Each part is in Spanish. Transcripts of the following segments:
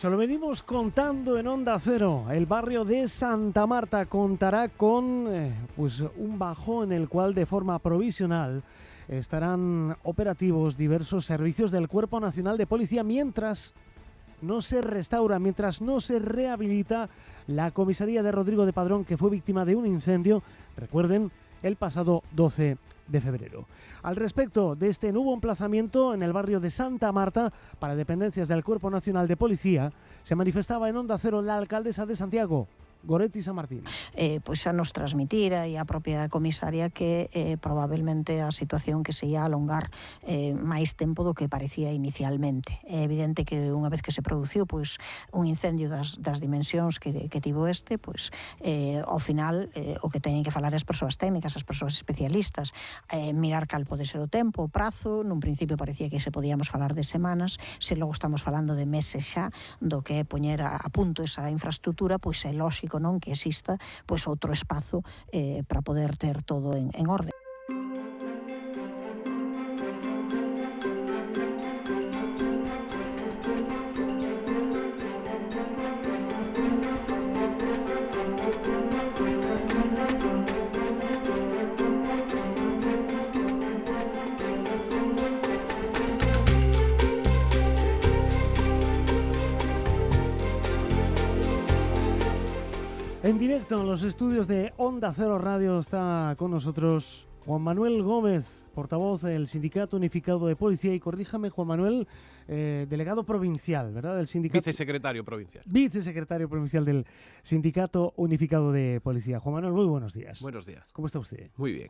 Se lo venimos contando en Onda Cero. El barrio de Santa Marta contará con un bajo en el cual de forma provisional estarán operativos diversos servicios del Cuerpo Nacional de Policía mientras no se restaura, mientras no se rehabilita la comisaría de Rodrigo de Padrón, que fue víctima de un incendio, recuerden, el pasado 12 de febrero. Al respecto de este nuevo emplazamiento en el barrio de Santa Marta para dependencias del Cuerpo Nacional de Policía, se manifestaba en Onda Cero la alcaldesa de Santiago, Goretti San Martín. Pois a nos transmitira e a propia comisaria que probablemente a situación que se ia alongar máis tempo do que parecía inicialmente. É evidente que unha vez que se produciu un incendio das dimensións que tivo ao final o que teñen que falar as persoas técnicas, as persoas especialistas, mirar cal pode ser o tempo, o prazo. Nun principio parecía que se podíamos falar de semanas, se logo estamos falando de meses xa do que é poñer a punto esa infraestructura, pois é lóxico non que exista outro espazo para poder ter todo en orde. En directo en los estudios de Onda Cero Radio está con nosotros Juan Manuel Gómez, portavoz del Sindicato Unificado de Policía, y corríjame, Juan Manuel, delegado provincial, ¿verdad? Del sindicato. Vicesecretario provincial. Vicesecretario provincial del Sindicato Unificado de Policía. Juan Manuel, muy buenos días. Buenos días. ¿Cómo está usted? Muy bien.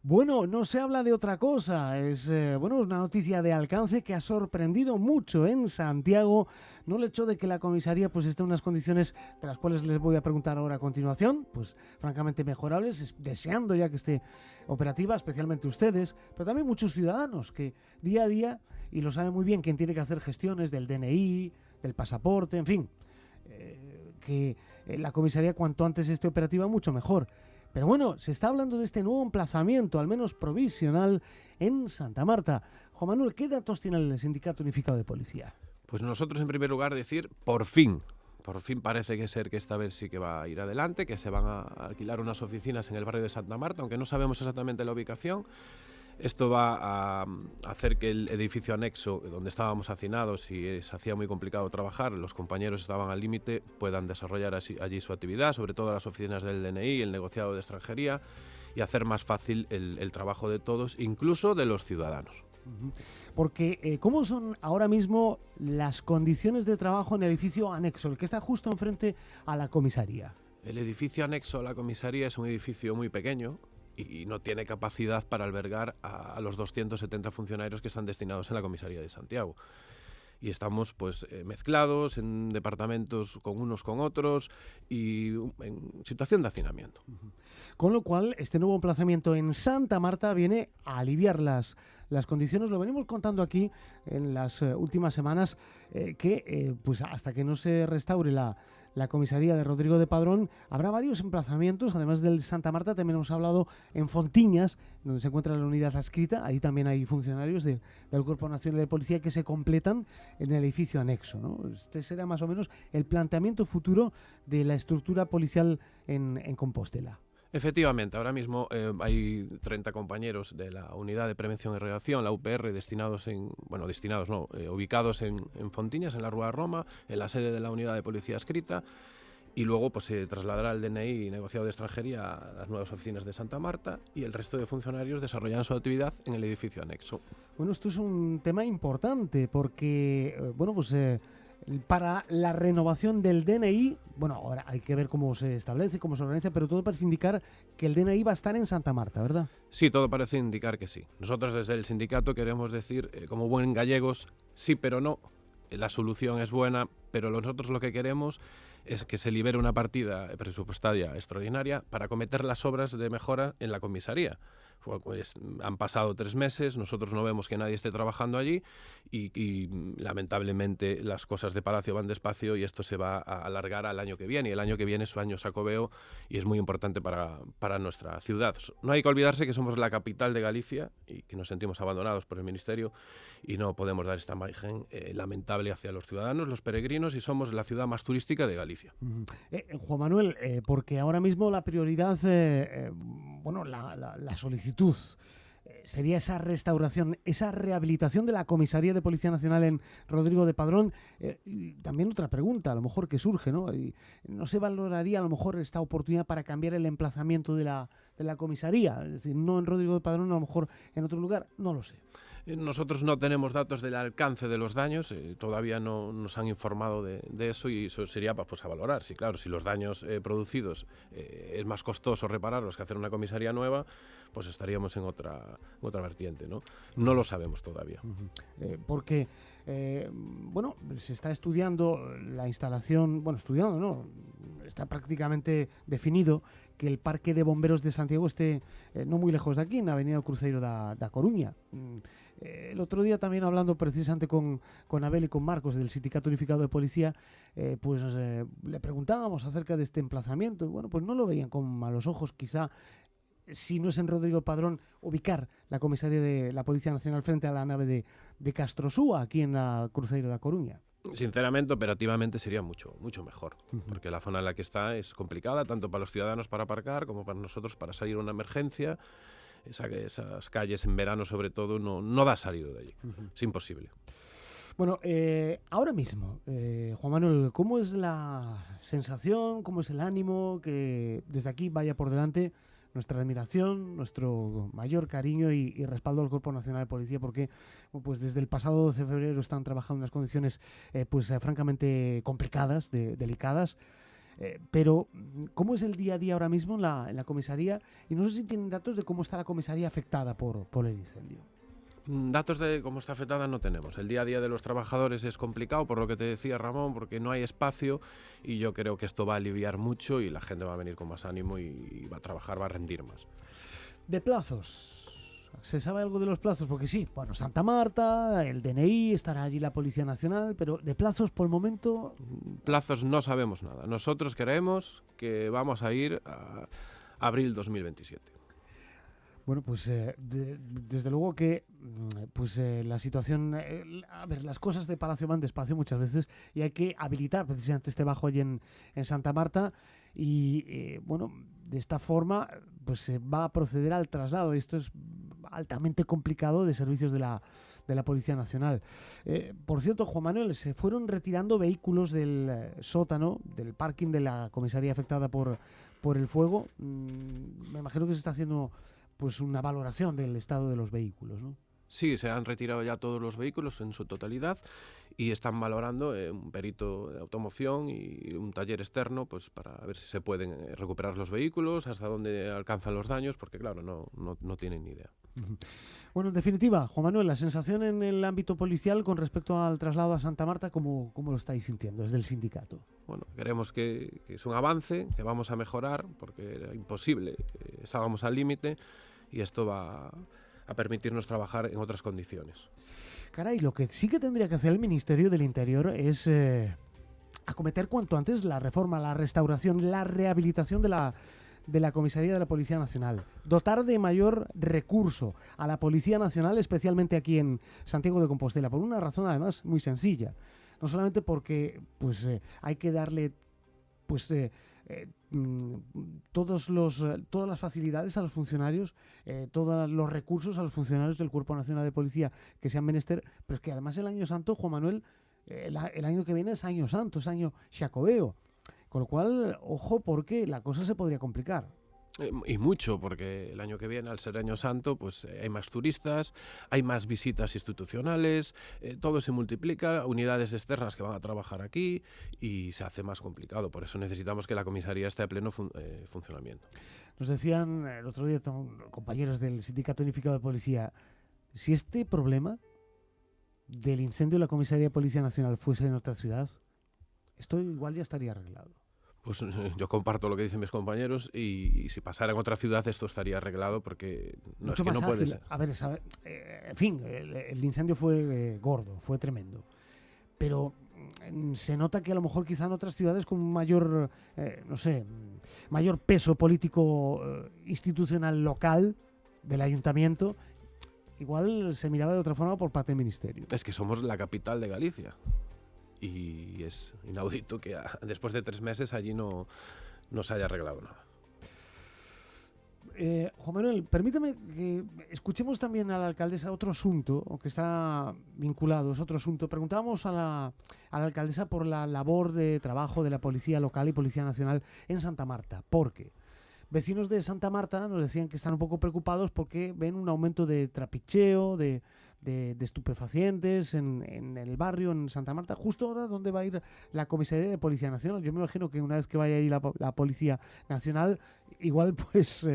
Bueno, no se habla de otra cosa, es una noticia de alcance que ha sorprendido mucho en Santiago, no el hecho de que la comisaría esté en unas condiciones de las cuales les voy a preguntar ahora a continuación, francamente mejorables, deseando ya que esté operativa, especialmente ustedes, pero también muchos ciudadanos que día a día, y lo sabe muy bien quien tiene que hacer gestiones del DNI, del pasaporte, en fin, que la comisaría cuanto antes esté operativa mucho mejor. Pero bueno, se está hablando de este nuevo emplazamiento, al menos provisional, en Santa Marta. Juan Manuel, ¿qué datos tiene el Sindicato Unificado de Policía? Pues nosotros, en primer lugar, decir, por fin parece que esta vez sí que va a ir adelante, que se van a alquilar unas oficinas en el barrio de Santa Marta, aunque no sabemos exactamente la ubicación. Esto va a hacer que el edificio anexo, donde estábamos hacinados y se hacía muy complicado trabajar, los compañeros estaban al límite, puedan desarrollar allí su actividad, sobre todo las oficinas del DNI, el negociado de extranjería, y hacer más fácil el trabajo de todos, incluso de los ciudadanos. Porque, ¿cómo son ahora mismo las condiciones de trabajo en el edificio anexo, el que está justo enfrente a la comisaría? El edificio anexo a la comisaría es un edificio muy pequeño, y no tiene capacidad para albergar a los 270 funcionarios que están destinados en la comisaría de Santiago. Y estamos mezclados en departamentos con unos con otros y en situación de hacinamiento. Con lo cual, este nuevo emplazamiento en Santa Marta viene a aliviar las condiciones. Lo venimos contando aquí en las últimas semanas, que hasta que no se restaure la comisaría de Rodrigo de Padrón, habrá varios emplazamientos. Además del Santa Marta, también hemos hablado en Fontiñas, donde se encuentra la unidad adscrita. Ahí también hay funcionarios del Cuerpo Nacional de Policía que se completan en el edificio anexo, ¿no? Este será más o menos el planteamiento futuro de la estructura policial en Compostela. Efectivamente, ahora mismo hay 30 compañeros de la Unidad de Prevención y Reacción, la UPR, ubicados en Fontiñas, en la Rúa Roma, en la sede de la Unidad de Policía adscrita, y luego se trasladará el DNI y negociado de extranjería a las nuevas oficinas de Santa Marta, y el resto de funcionarios desarrollarán su actividad en el edificio anexo. Bueno, esto es un tema importante porque, para la renovación del DNI, ahora hay que ver cómo se establece, cómo se organiza, pero todo parece indicar que el DNI va a estar en Santa Marta, ¿verdad? Sí, todo parece indicar que sí. Nosotros desde el sindicato queremos decir, como buen gallegos, sí pero no. La solución es buena, pero nosotros lo que queremos es que se libere una partida presupuestaria extraordinaria para acometer las obras de mejora en la comisaría. Pues han pasado 3 meses, nosotros no vemos que nadie esté trabajando allí y lamentablemente las cosas de Palacio van despacio y esto se va a alargar al año que viene. Y el año que viene es su año Xacobeo y es muy importante para nuestra ciudad. No hay que olvidarse que somos la capital de Galicia y que nos sentimos abandonados por el Ministerio y no podemos dar esta imagen lamentable hacia los ciudadanos, los peregrinos, y somos la ciudad más turística de Galicia. Juan Manuel, porque ahora mismo la prioridad, bueno, la solicitud sería esa restauración, esa rehabilitación de la Comisaría de Policía Nacional en Rodrigo de Padrón. Y también otra pregunta, a lo mejor que surge, ¿no? ¿No se valoraría a lo mejor esta oportunidad para cambiar el emplazamiento de la comisaría? Es decir, no en Rodrigo de Padrón, a lo mejor en otro lugar, no lo sé. Nosotros no tenemos datos del alcance de los daños, todavía no nos han informado de eso y eso sería pues, a valorar. Sí, claro, si los daños producidos es más costoso repararlos que hacer una comisaría nueva, pues estaríamos en otra vertiente, ¿no? No lo sabemos todavía. Porque, bueno, se está estudiando la instalación, bueno, estudiando, ¿no? Está prácticamente definido que el Parque de Bomberos de Santiago esté no muy lejos de aquí, en la Avenida Cruzeiro da Coruña. El otro día también hablando precisamente con Abel y con Marcos del Sindicato Unificado de Policía, pues le preguntábamos acerca de este emplazamiento y bueno, pues no lo veían con malos ojos. Quizá, si no es en Rodrigo Padrón, ubicar la comisaría de la Policía Nacional frente a la nave de Castrosúa, aquí en la Cruzeiro da Coruña. Sinceramente, operativamente sería mucho mejor, porque la zona en la que está es complicada, tanto para los ciudadanos para aparcar como para nosotros para salir a una emergencia. Esas calles en verano sobre todo no da salido de allí, es imposible. Bueno, ahora mismo, Juan Manuel, ¿cómo es la sensación, cómo es el ánimo? Que desde aquí vaya por delante nuestra admiración, nuestro mayor cariño y respaldo al Cuerpo Nacional de Policía, porque pues desde el pasado 12 de febrero están trabajando en unas condiciones francamente complicadas, delicadas. Pero, ¿cómo es el día a día ahora mismo en la comisaría? Y no sé si tienen datos de cómo está la comisaría afectada por el incendio. Datos de cómo está afectada no tenemos. El día a día de los trabajadores es complicado, por lo que te decía Ramón, porque no hay espacio y yo creo que esto va a aliviar mucho y la gente va a venir con más ánimo y va a trabajar, va a rendir más. De plazos, ¿se sabe algo de los plazos? Porque sí, bueno, Santa Marta, el DNI, estará allí la Policía Nacional, pero de plazos por el momento... Plazos no sabemos nada. Nosotros creemos que vamos a ir a abril 2027. Bueno, pues desde luego que la situación... a ver, las cosas de Palacio van despacio muchas veces y hay que habilitar precisamente este bajo allí en Santa Marta y, bueno, de esta forma pues se va a proceder al traslado. Esto es altamente complicado de servicios de la Policía Nacional. Por cierto, Juan Manuel, se fueron retirando vehículos del sótano, del parking de la comisaría afectada por el fuego. Me imagino que se está haciendo pues una valoración del estado de los vehículos, ¿no? Sí, se han retirado ya todos los vehículos en su totalidad y están valorando un perito de automoción y un taller externo pues para ver si se pueden recuperar los vehículos, hasta dónde alcanzan los daños, porque claro, no tienen ni idea. Bueno, en definitiva, Juan Manuel, la sensación en el ámbito policial con respecto al traslado a Santa Marta, ¿cómo lo estáis sintiendo desde el sindicato? Bueno, creemos que es un avance, que vamos a mejorar, porque era imposible, estábamos al límite y esto va a permitirnos trabajar en otras condiciones. Caray, lo que sí que tendría que hacer el Ministerio del Interior es acometer cuanto antes la reforma, la restauración, la rehabilitación de la Comisaría de la Policía Nacional. Dotar de mayor recurso a la Policía Nacional, especialmente aquí en Santiago de Compostela, por una razón además muy sencilla. No solamente porque hay que darle todas las facilidades a los funcionarios, todos los recursos a los funcionarios del Cuerpo Nacional de Policía que sean menester, pero es que además el Año Santo, Juan Manuel, el año que viene es Año Santo, es Año Xacobeo, con lo cual, ojo, porque la cosa se podría complicar. Y mucho, porque el año que viene, al ser Año Santo, pues hay más turistas, hay más visitas institucionales, todo se multiplica, unidades externas que van a trabajar aquí y se hace más complicado. Por eso necesitamos que la comisaría esté a pleno funcionamiento. Nos decían el otro día compañeros del Sindicato Unificado de Policía, si este problema del incendio de la Comisaría de Policía Nacional fuese en otra ciudad, esto igual ya estaría arreglado. Pues yo comparto lo que dicen mis compañeros y si pasara en otra ciudad esto estaría arreglado porque no Mucho es que más no puede ágil. ser. A ver, en fin, el incendio fue gordo, fue tremendo. Pero se nota que a lo mejor quizá en otras ciudades con mayor, no sé, mayor peso político institucional local del ayuntamiento, igual se miraba de otra forma por parte del ministerio. Es que somos la capital de Galicia y es inaudito que después de 3 meses allí no se haya arreglado nada. Juan Manuel, permítame que escuchemos también a la alcaldesa otro asunto, que está vinculado, es otro asunto. Preguntábamos a la alcaldesa por la labor de trabajo de la Policía Local y Policía Nacional en Santa Marta. ¿Por qué? Vecinos de Santa Marta nos decían que están un poco preocupados porque ven un aumento de trapicheo, de estupefacientes en el barrio, en Santa Marta, justo ahora donde va a ir la Comisaría de Policía Nacional. Yo me imagino que una vez que vaya ahí la Policía Nacional, igual pues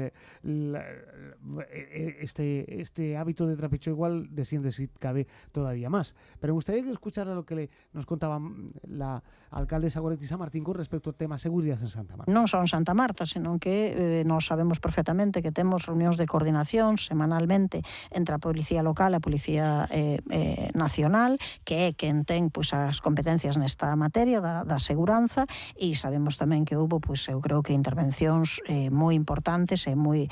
este hábito de trapicheo igual desciende si cabe todavía más. Pero me gustaría que escuchara lo que nos contaba la alcaldesa Goretti San Martín con respecto ao tema seguridad en Santa Marta. Non só en Santa Marta, senón que nós sabemos perfectamente que temos reunións de coordinación semanalmente entre a Policía Local e a Policía Nacional, que é quen ten pois, as competencias nesta materia da seguranza, e sabemos tamén que houve, pois, eu creo que intervencións moi importantes e moi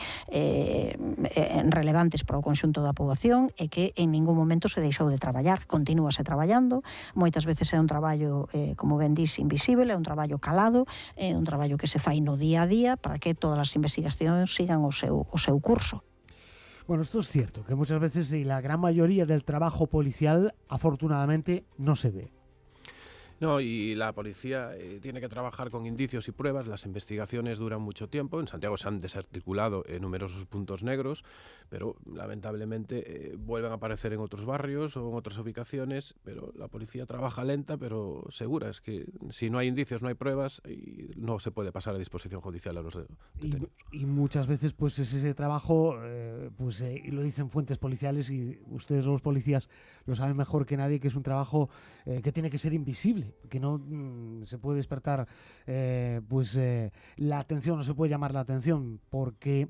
relevantes para o conxunto da poboación e que en ningún momento se deixou de traballar, continúase traballando, moitas veces é un traballo, como ben dís, invisible, é un traballo calado, é un traballo que se fai no día a día para que todas as investigacións sigan o seu curso. Bueno, esto es cierto, que muchas veces y la gran mayoría del trabajo policial, afortunadamente, no se ve. No, y la policía tiene que trabajar con indicios y pruebas, las investigaciones duran mucho tiempo, en Santiago se han desarticulado numerosos puntos negros, pero lamentablemente vuelven a aparecer en otros barrios o en otras ubicaciones, pero la policía trabaja lenta pero segura, es que si no hay indicios, no hay pruebas y no se puede pasar a disposición judicial a los detenidos. Y muchas veces pues es ese trabajo, y lo dicen fuentes policiales y ustedes los policías lo saben mejor que nadie, que es un trabajo que tiene que ser invisible, que no se puede despertar la atención, no se puede llamar la atención, porque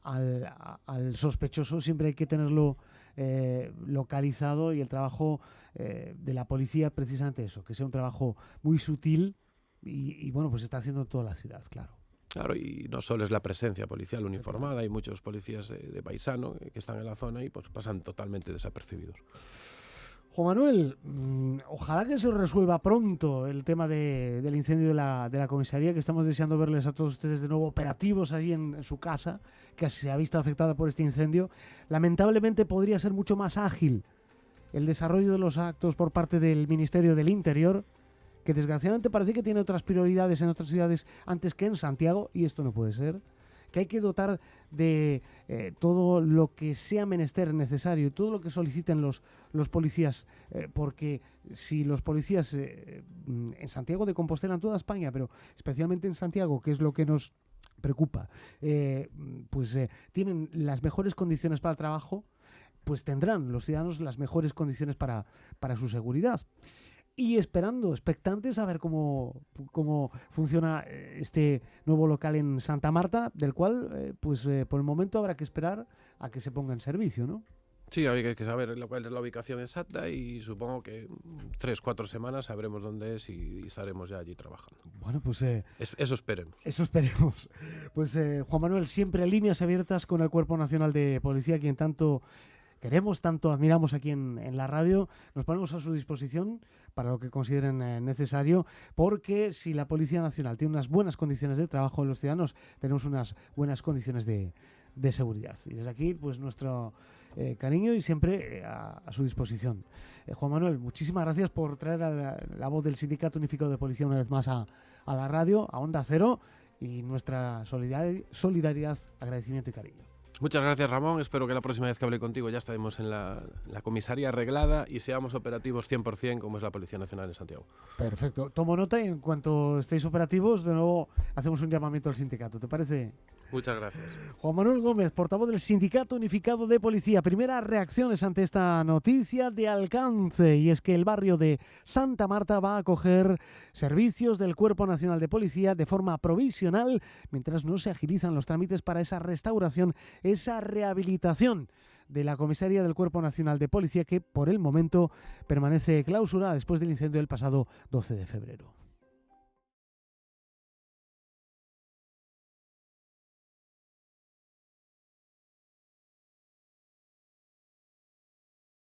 al sospechoso siempre hay que tenerlo localizado, y el trabajo de la policía precisamente eso, que sea un trabajo muy sutil y pues está haciendo toda la ciudad, claro. Claro, y no solo es la presencia policial uniformada, hay muchos policías de paisano que están en la zona y pues pasan totalmente desapercibidos. Juan Manuel, ojalá que se resuelva pronto el tema del incendio de la comisaría, que estamos deseando verles a todos ustedes de nuevo operativos allí en su casa, que se ha visto afectada por este incendio. Lamentablemente podría ser mucho más ágil el desarrollo de los actos por parte del Ministerio del Interior, que desgraciadamente parece que tiene otras prioridades en otras ciudades antes que en Santiago, y esto no puede ser. Que hay que dotar de todo lo que sea menester necesario y todo lo que soliciten los policías, porque si los policías en Santiago de Compostela, en toda España, pero especialmente en Santiago, que es lo que nos preocupa, tienen las mejores condiciones para el trabajo, pues tendrán los ciudadanos las mejores condiciones para su seguridad. Y esperando, expectantes a ver cómo funciona este nuevo local en Santa Marta, del cual, por el momento habrá que esperar a que se ponga en servicio, ¿no? Sí, hay que saber cuál es la ubicación exacta y supongo que 3-4 semanas sabremos dónde es y estaremos ya allí trabajando. Bueno, pues... eso esperemos. Eso esperemos. Pues Juan Manuel, siempre líneas abiertas con el Cuerpo Nacional de Policía, quien tanto queremos, tanto admiramos aquí en la radio. Nos ponemos a su disposición para lo que consideren necesario, porque si la Policía Nacional tiene unas buenas condiciones de trabajo, los ciudadanos tenemos unas buenas condiciones de seguridad. Y desde aquí, pues nuestro cariño y siempre a su disposición. Juan Manuel, muchísimas gracias por traer a la voz del Sindicato Unificado de Policía una vez más a la radio, a Onda Cero, y nuestra solidaridad, agradecimiento y cariño. Muchas gracias, Ramón. Espero que la próxima vez que hable contigo ya estaremos en la comisaría arreglada y seamos operativos 100% como es la Policía Nacional en Santiago. Perfecto. Tomo nota y en cuanto estéis operativos, de nuevo hacemos un llamamiento al sindicato. ¿Te parece? Muchas gracias. Juan Manuel Gómez, portavoz del Sindicato Unificado de Policía. Primeras reacciones ante esta noticia de alcance, y es que el barrio de Santa Marta va a acoger servicios del Cuerpo Nacional de Policía de forma provisional mientras no se agilizan los trámites para esa restauración, esa rehabilitación de la comisaría del Cuerpo Nacional de Policía, que por el momento permanece clausurada después del incendio del pasado 12 de febrero.